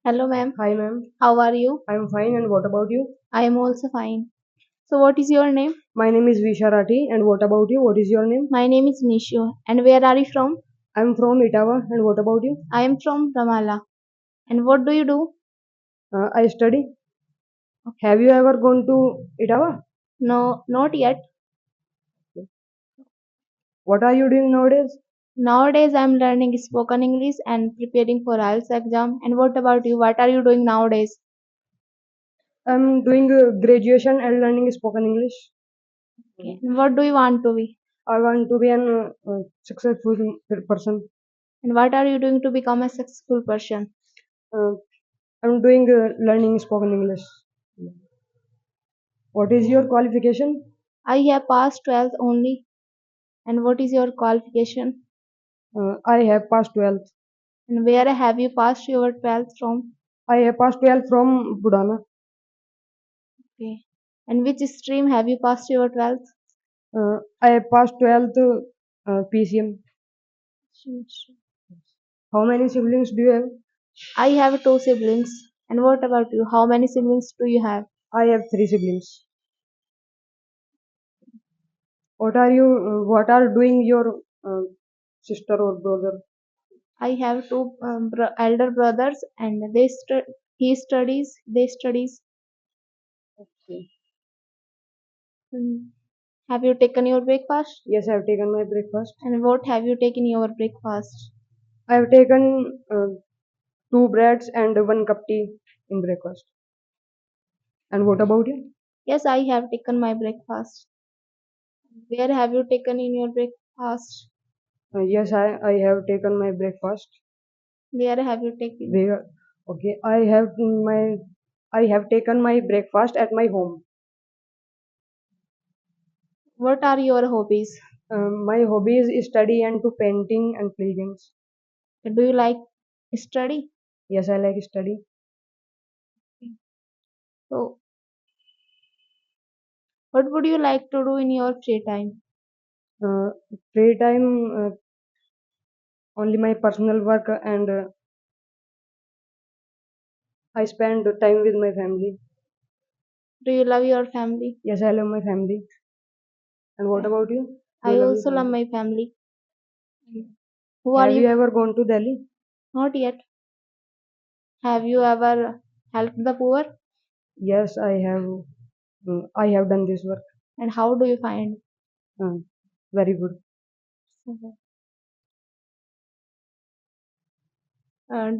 Hello, ma'am. Hi, ma'am. How are you? I'm fine, and what about you? I am also fine. So, what is your name? My name is Visha Rathi, and what about you? What is your name? My name is Nishu. And where are you from? I'm from Itawa, and what about you? I am from Ramala. And what do you do? I study. Have you ever gone to Itawa? No, not yet. What are you doing nowadays? Nowadays, I am learning spoken English and preparing for IELTS exam. And what about you? What are you doing nowadays? I'm doing graduation and learning spoken English. Okay. And what do you want to be? I want to be an successful person. And what are you doing to become a successful person? Uh, I'm doing learning spoken English. What is your qualification? I have passed 12th only. And what is your qualification? I have passed 12th. And where have you passed your 12th from? I have passed 12th from Budana. Okay. And which stream have you passed your 12th? I have passed 12th PCM. How many siblings do you have? I have two siblings. And what about you? How many siblings do you have? I have three siblings. What are doing your sister or brother? I have two elder brothers, and they studies. Okay. Mm. Have you taken your breakfast? Yes, I have taken my breakfast. And what have you taken your breakfast? I have taken two breads and one cup tea in breakfast. And what about you? Yes, I have taken my breakfast. Where have you taken in your breakfast? Yes, I have taken my breakfast. Where have you taken? Where? Okay, I have taken my breakfast at my home. What are your hobbies? My hobbies is study and to painting and play games. Do you like study? Yes, I like study. So, what would you like to do in your free time? Uh, Free time, only my personal work, and I spend time with my family. Do you love your family? Yes, I love my family. And what about you? Do you I love your also love family? my family. Who are Have you you? ever gone to Delhi? Not yet. Have you ever helped the poor? Yes, I have. I have done this work. And how do you find? Uh, Very good.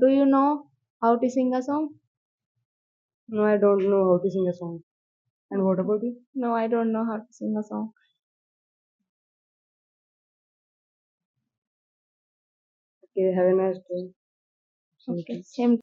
Do you know how to sing a song? No, I don't know how to sing a song. And what Okay. about you? No, I don't know how to sing a song. Okay, have a nice day. Thank Okay, you. same.